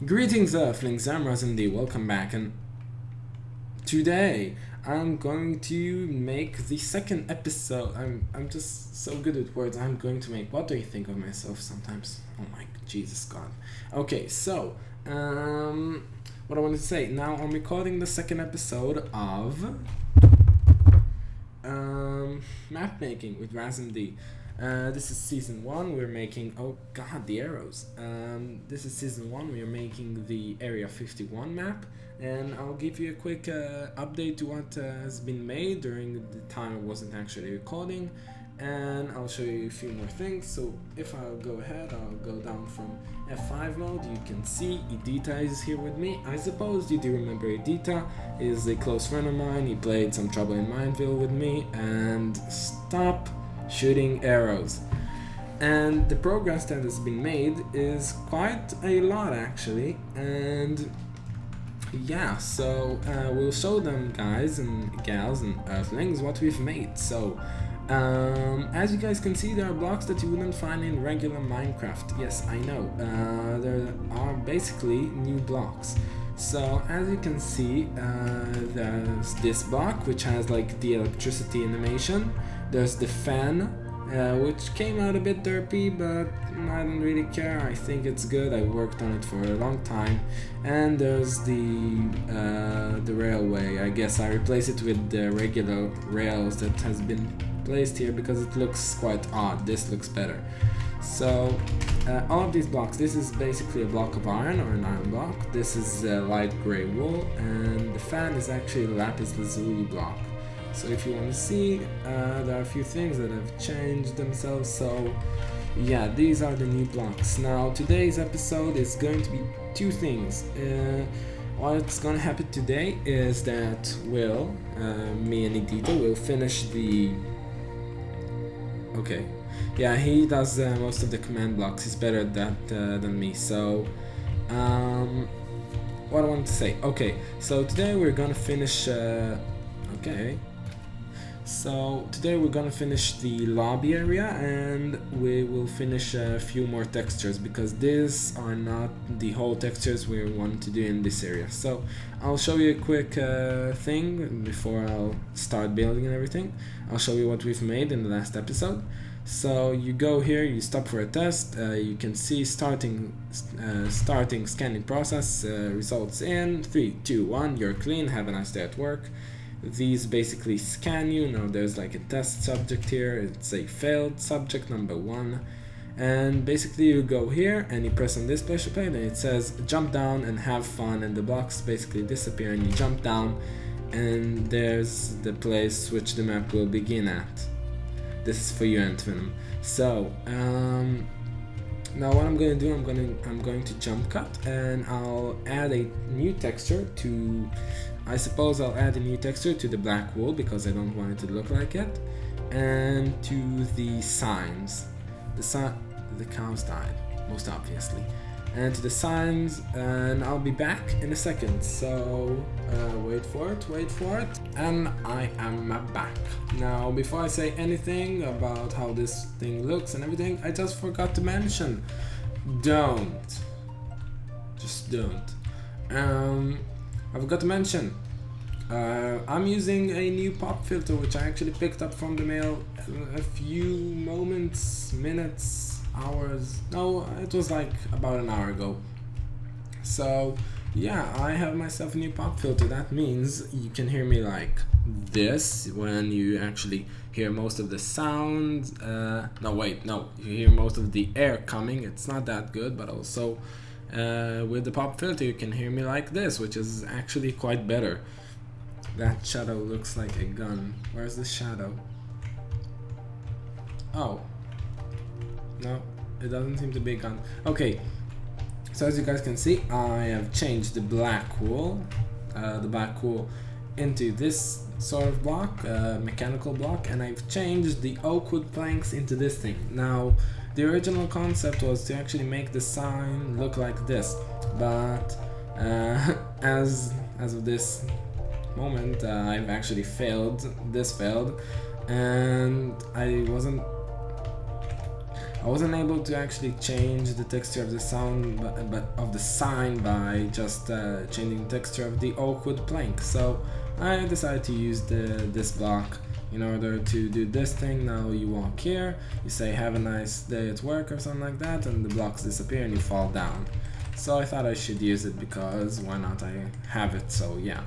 Greetings Earthlings, I'm razmd, welcome back, and today I'm going to make the second episode. I'm just so good at words. I'm going to make, what do you think of myself sometimes? Oh my Jesus God. Okay, so what I wanted to say, now I'm recording the second episode of map making with razmd. This is season 1, we're making, oh god, the arrows. This is season 1, we're making the Area 51 map, and I'll give you a quick update to what has been made during the time I wasn't actually recording, and I'll show you a few more things. So if I'll go ahead, I'll go down from F5 mode. You can see Edita is here with me. I suppose you do remember Edita is a close friend of mine. He played some Trouble in Mineville with me, and stop shooting arrows. And the progress that has been made is quite a lot actually, and yeah, so we'll show them, guys and gals and earthlings, what we've made. So as you guys can see, there are blocks that you wouldn't find in regular Minecraft. Yes, I know, there are basically new blocks. So as you can see, there's this block which has like the electricity animation. There's the fan, which came out a bit derpy, but I don't really care. I think it's good. I worked on it for a long time. And there's the railway. I guess I replace it with the regular rails that has been placed here because it looks quite odd. This looks better. So all of these blocks, this is basically a block of iron, or an iron block. This is light gray wool, and the fan is actually a lapis lazuli block. So if you want to see, there are a few things that have changed themselves. So yeah, these are the new blocks. Now today's episode is going to be two things. What's going to happen today is that me and Edita will finish the... Okay, yeah, he does most of the command blocks. He's better at that than me. So what I want to say, okay, so today we're gonna finish So today we're gonna finish the lobby area, and we will finish a few more textures because these are not the whole textures we want to do in this area. So I'll show you a quick thing before I'll start building and everything. I'll show you what we've made in the last episode. So you go here, you stop for a test, you can see starting scanning process, results in 3, 2, 1, you're clean, have a nice day at work. These basically scan you. Now there's like a test subject here, it's a failed subject number 1, and basically you go here and you press on this special plate and it says jump down and have fun, and the blocks basically disappear and you jump down, and there's the place which the map will begin at. This is for you, Antvenom. So now what I'm going to do, I'm going to jump cut, and I'll add a new texture to... I suppose I'll add a new texture to the black wool because I don't want it to look like it, and to the signs. The cows died, most obviously, and to the signs, and I'll be back in a second. So wait for it, and I am back. Now before I say anything about how this thing looks and everything, I just forgot to mention, just don't. I forgot to mention, I'm using a new pop filter which I actually picked up from the mail a few minutes, hours, no, it was like about an hour ago. So yeah, I have myself a new pop filter. That means you can hear me like this when you actually hear most of the sound. You hear most of the air coming. It's not that good, but also with the pop filter you can hear me like this, which is actually quite better. That shadow looks like a gun. Where's the shadow? Oh, no, it doesn't seem to be a gun. Okay, so as you guys can see, I have changed the black wool into this sort of block, mechanical block, and I've changed the oak wood planks into this thing. Now the original concept was to actually make the sign look like this, but as of this moment, I've actually failed, and I wasn't able to actually change the texture of the sound, but of the sign by just changing the texture of the oak wood plank. So I decided to use this block in order to do this thing. Now you walk here, you say have a nice day at work or something like that, and the blocks disappear and you fall down. So I thought I should use it because why not, I have it, so yeah.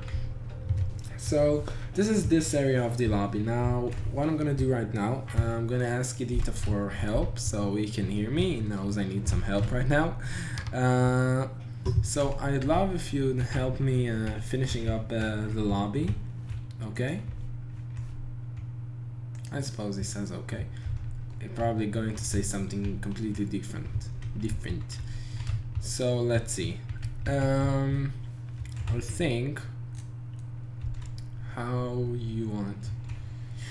So this is this area of the lobby. Now what I'm gonna do right now, I'm gonna ask Edita for help so he can hear me. He knows I need some help right now. So I'd love if you'd help me finishing up the lobby. Okay? I suppose he says okay. He's probably going to say something completely different. So let's see. I think how you want.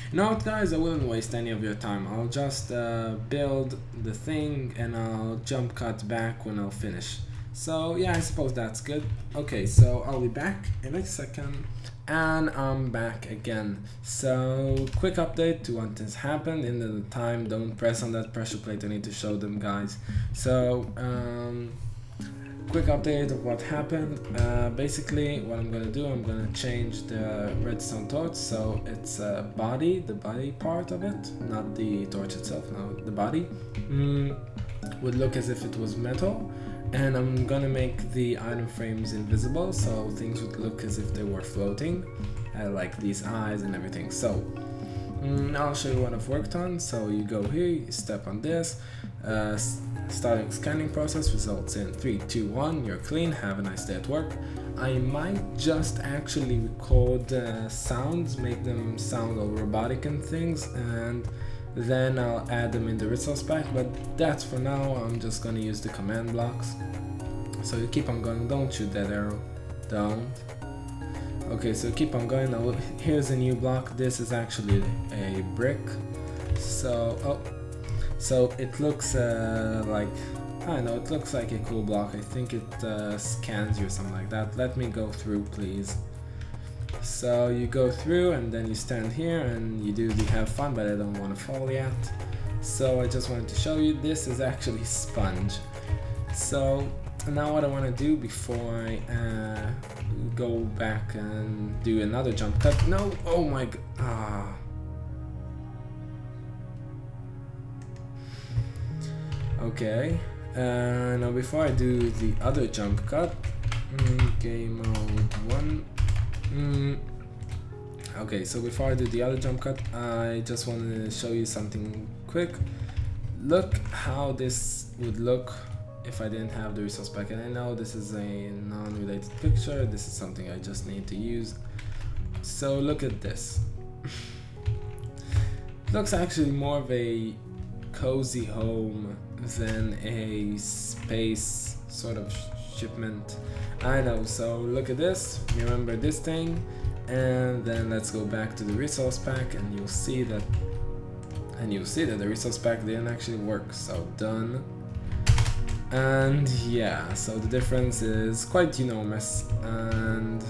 You know what, guys, I wouldn't waste any of your time. I'll just build the thing and I'll jump cut back when I'll finish. So yeah, I suppose that's good. Okay, so I'll be back in a second. And I'm back again. So quick update to what has happened in the time. Don't press on that pressure plate, I need to show them, guys. So quick update of what happened. Basically what I'm gonna do, I'm gonna change the redstone torch so it's the body part of it, not the torch itself, no, the body would look as if it was metal. And I'm gonna make the item frames invisible so things would look as if they were floating, like these eyes and everything. So I'll show you what I've worked on. So you go here, you step on this, starting scanning process results in 3, 2, 1, you're clean, have a nice day at work. I might just actually record sounds, make them sound all robotic and things, and then I'll add them in the resource pack, but that's for now. I'm just gonna use the command blocks. So you keep on going, don't shoot that arrow, don't. Okay, so keep on going. Now here's a new block. This is actually a brick. So, so it looks like, I don't know, it looks like a cool block. I think it scans you or something like that. Let me go through, please. So you go through and then you stand here and you do the have fun, but I don't want to fall yet. So I just wanted to show you, this is actually sponge. So now what I want to do before I go back and do another jump cut. No, oh my god. Okay, now before I do the other jump cut, game mode 1. Okay, so before I do the other jump cut, I just wanted to show you something quick. Look how this would look if I didn't have the resource pack. And I know this is a non-related picture, this is something I just need to use. So look at this. Looks actually more of a cozy home than a space sort of shipment. I know, so look at this, remember this thing, and then let's go back to the resource pack and you'll see that the resource pack didn't actually work. So done. And yeah, so the difference is quite enormous. And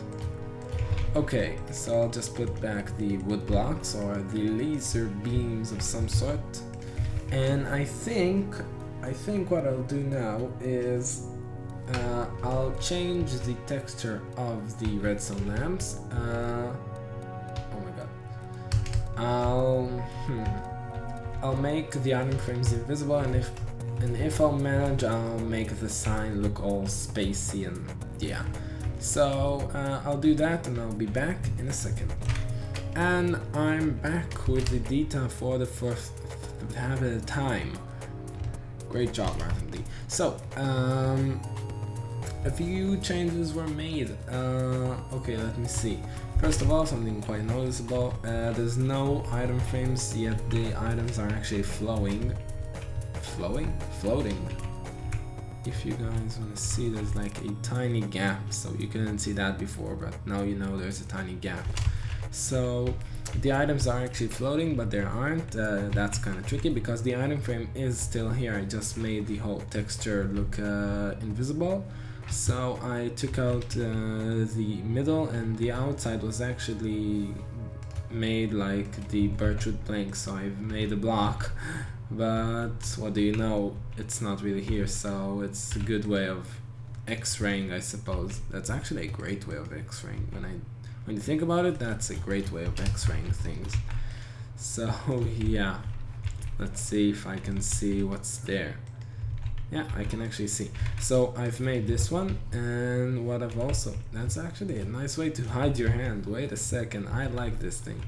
okay, so I'll just put back the wood blocks or the laser beams of some sort. And I think what I'll do now is I'll change the texture of the redstone lamps. Oh my god. I'll make the item frames invisible, and if I'll manage, I'll make the sign look all spacey and yeah. So I'll do that and I'll be back in a second. And I'm back with the data for the first time. Great job, razmd. So a few changes were made. Okay, let me see. First of all, something quite noticeable. There's no item frames, yet the items are actually floating. If you guys want to see, there's like a tiny gap, so you couldn't see that before, but now you know there's a tiny gap. So the items are actually floating, but they aren't. That's kind of tricky because the item frame is still here. I just made the whole texture look invisible. So I took out the middle, and the outside was actually made like the birchwood plank. So I've made a block but what do you know, it's not really here, so it's a good way of X-raying, I suppose. That's actually a great way of X-raying. When you think about it, that's a great way of X-raying things. So yeah, let's see if I can see what's there. Yeah, I can actually see. So I've made this one, and what I've also, that's actually a nice way to hide your hand. Wait a second, I like this thing.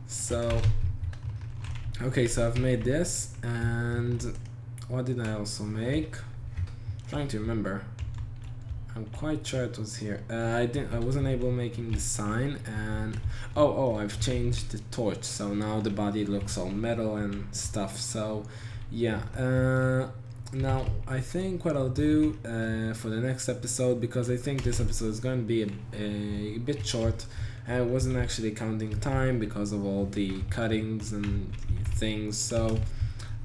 So okay, so I've made this, and what did I also make? Trying to remember. I'm quite sure it was here. I wasn't able making the sign, and I've changed the torch, so now the body looks all metal and stuff. So yeah, now I think what I'll do for the next episode, because I think this episode is going to be a bit short. I wasn't actually counting time because of all the cuttings and things, so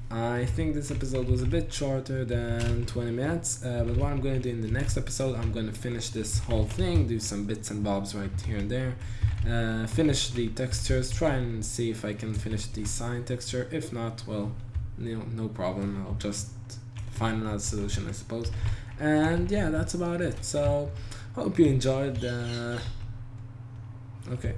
I think this episode was a bit shorter than 20 minutes, but what I'm going to do in the next episode, I'm going to finish this whole thing, do some bits and bobs right here and there, finish the textures, try and see if I can finish the sign texture. If not, well, no problem, I'll just find another solution, I suppose. And yeah, that's about it. So hope you enjoyed. Okay,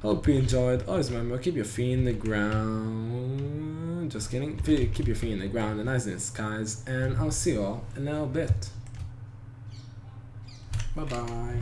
hope you enjoyed. Always remember, keep your feet in the ground. Just kidding. Keep your feet in the ground and eyes in the skies. And I'll see you all in a little bit. Bye bye.